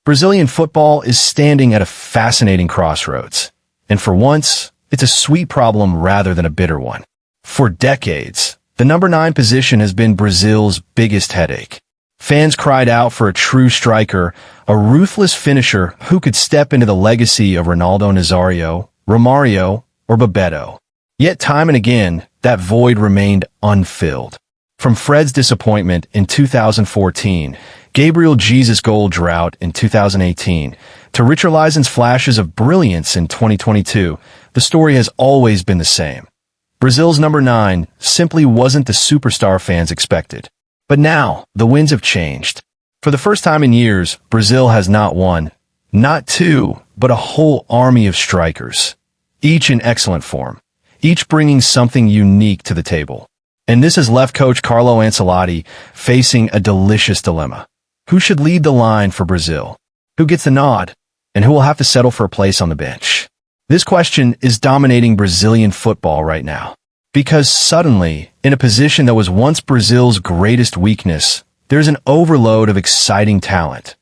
Brazilian football is standing at a fascinating crossroads. And for once, it's a sweet problem rather than a bitter one. For decades, the number 9 position has been Brazil's biggest headache. Fans cried out for a true striker, a ruthless finisher who could step into the legacy of Ronaldo Nazário, Romário, or Bebeto. Yet time and again, that void remained unfilled. From Fred's disappointment in 2014, Gabriel Jesus' goal drought in 2018, to Richarlison's flashes of brilliance in 2022, the story has always been the same. Brazil's number 9 simply wasn't the superstar fans expected. But now, the winds have changed. For the first time in years, Brazil has not one, not two, but a whole army of strikers. Each in excellent form. Each bringing something unique to the table. And this has left coach Carlo Ancelotti facing a delicious dilemma. Who should lead the line for Brazil? Who gets the nod? And who will have to settle for a place on the bench? This question is dominating Brazilian football right now. Because suddenly, in a position that was once Brazil's greatest weakness, there's an overload of exciting talent.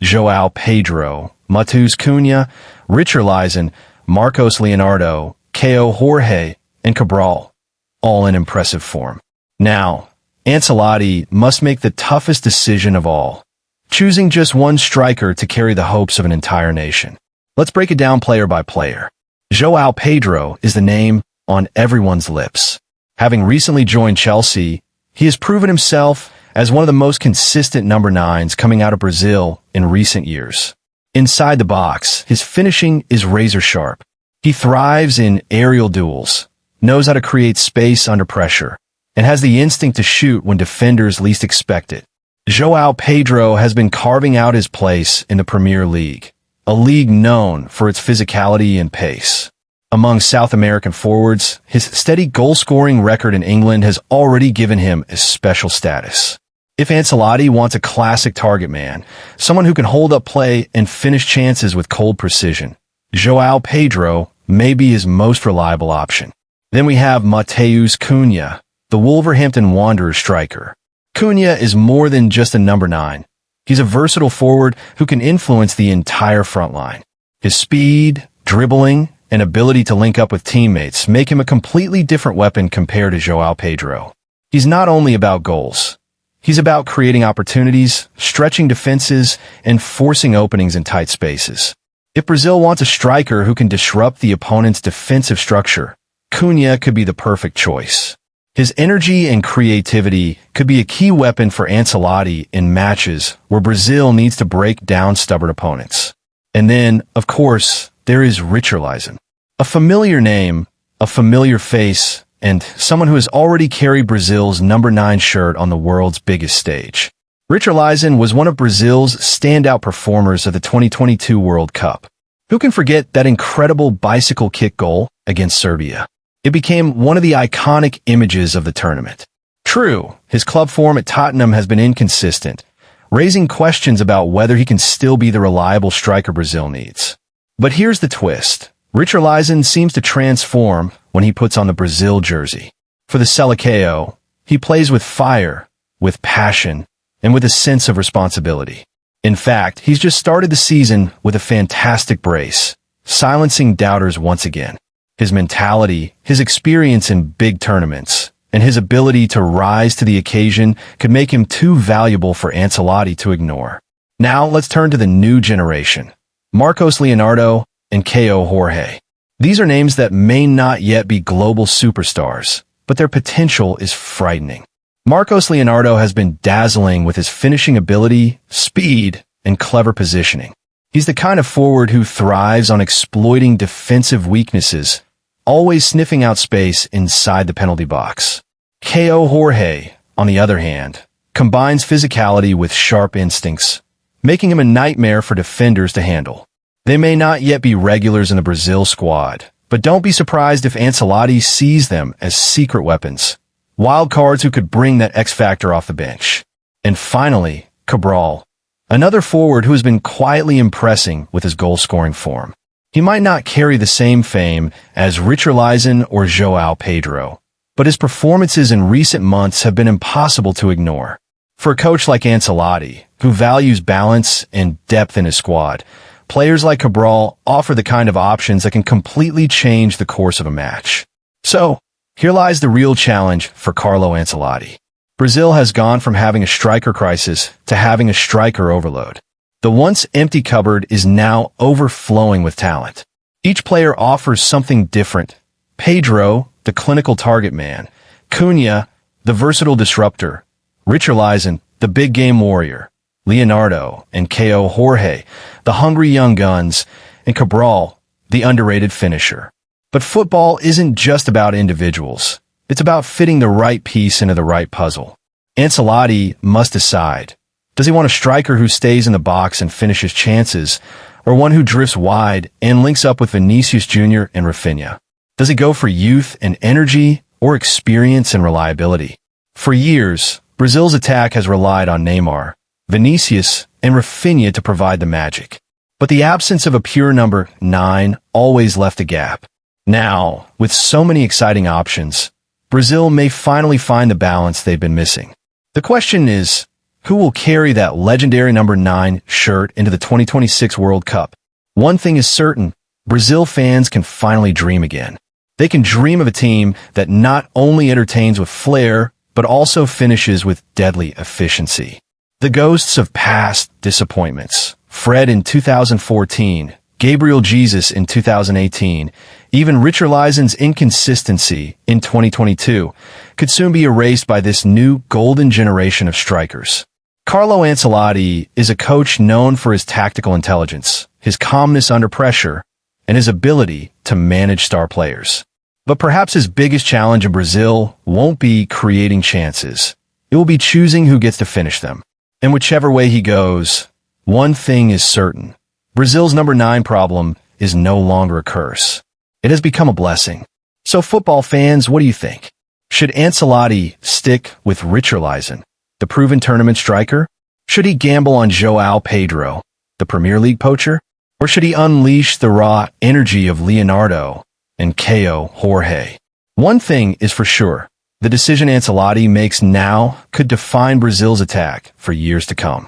João Pedro, Matheus Cunha, Richarlison, Marcos Leonardo, Kaio Jorge, and Cabral, all in impressive form. Now, Ancelotti must make the toughest decision of all, choosing just one striker to carry the hopes of an entire nation. Let's break it down player by player. João Pedro is the name on everyone's lips. Having recently joined Chelsea, he has proven himself as one of the most consistent number 9s coming out of Brazil in recent years. Inside the box, his finishing is razor sharp. He thrives in aerial duels, knows how to create space under pressure, and has the instinct to shoot when defenders least expect it. João Pedro has been carving out his place in the Premier League, a league known for its physicality and pace. Among South American forwards, his steady goal-scoring record in England has already given him a special status. If Ancelotti wants a classic target man, someone who can hold up play and finish chances with cold precision, João Pedro may be his most reliable option. Then we have Matheus Cunha, the Wolverhampton Wanderers striker. Cunha is more than just a number 9. He's a versatile forward who can influence the entire front line. His speed, dribbling, and ability to link up with teammates make him a completely different weapon compared to João Pedro. He's not only about goals. He's about creating opportunities, stretching defenses, and forcing openings in tight spaces. If Brazil wants a striker who can disrupt the opponent's defensive structure, Cunha could be the perfect choice. His energy and creativity could be a key weapon for Ancelotti in matches where Brazil needs to break down stubborn opponents. And then, of course, there is Richarlison. A familiar name, a familiar face, and someone who has already carried Brazil's number 9 shirt on the world's biggest stage. Richarlison was one of Brazil's standout performers of the 2022 World Cup. Who can forget that incredible bicycle kick goal against Serbia? It became one of the iconic images of the tournament. True, his club form at Tottenham has been inconsistent, raising questions about whether he can still be the reliable striker Brazil needs. But here's the twist. Richarlison seems to transform when he puts on the Brazil jersey. For the Seleção, he plays with fire, with passion, and with a sense of responsibility. In fact, he's just started the season with a fantastic brace, silencing doubters once again. His mentality, his experience in big tournaments, and his ability to rise to the occasion could make him too valuable for Ancelotti to ignore. Now let's turn to the new generation. Marcos Leonardo and Kaio Jorge. These are names that may not yet be global superstars, but their potential is frightening. Marcos Leonardo has been dazzling with his finishing ability, speed, and clever positioning. He's the kind of forward who thrives on exploiting defensive weaknesses, always sniffing out space inside the penalty box. Kaio Jorge, on the other hand, combines physicality with sharp instincts, making him a nightmare for defenders to handle. They may not yet be regulars in the Brazil squad, but don't be surprised if Ancelotti sees them as secret weapons, wild cards who could bring that X factor off the bench. And finally, Cabral, another forward who has been quietly impressing with his goal-scoring form. He might not carry the same fame as Richarlison or João Pedro, but his performances in recent months have been impossible to ignore. For a coach like Ancelotti, who values balance and depth in his squad, players like Cabral offer the kind of options that can completely change the course of a match. So, here lies the real challenge for Carlo Ancelotti. Brazil has gone from having a striker crisis to having a striker overload. The once empty cupboard is now overflowing with talent. Each player offers something different. Pedro, the clinical target man. Cunha, the versatile disruptor. Richarlison, the big game warrior. Leonardo and Kaio Jorge, the hungry young guns. And Cabral, the underrated finisher. But football isn't just about individuals. It's about fitting the right piece into the right puzzle. Ancelotti must decide. Does he want a striker who stays in the box and finishes chances, or one who drifts wide and links up with Vinicius Jr. and Rafinha? Does he go for youth and energy, or experience and reliability? For years, Brazil's attack has relied on Neymar, Vinicius, and Rafinha to provide the magic. But the absence of a pure number 9 always left a gap. Now, with so many exciting options, Brazil may finally find the balance they've been missing. The question is, who will carry that legendary number 9 shirt into the 2026 World Cup? One thing is certain, Brazil fans can finally dream again. They can dream of a team that not only entertains with flair, but also finishes with deadly efficiency. The ghosts of past disappointments, Fred in 2014, Gabriel Jesus in 2018, even Richarlison's inconsistency in 2022, could soon be erased by this new golden generation of strikers. Carlo Ancelotti is a coach known for his tactical intelligence, his calmness under pressure, and his ability to manage star players. But perhaps his biggest challenge in Brazil won't be creating chances. It will be choosing who gets to finish them. And whichever way he goes, one thing is certain. Brazil's number 9 problem is no longer a curse. It has become a blessing. So football fans, what do you think? Should Ancelotti stick with Richarlison, the proven tournament striker? Should he gamble on João Pedro, the Premier League poacher? Or should he unleash the raw energy of Leonardo and Kaio Jorge? One thing is for sure, the decision Ancelotti makes now could define Brazil's attack for years to come.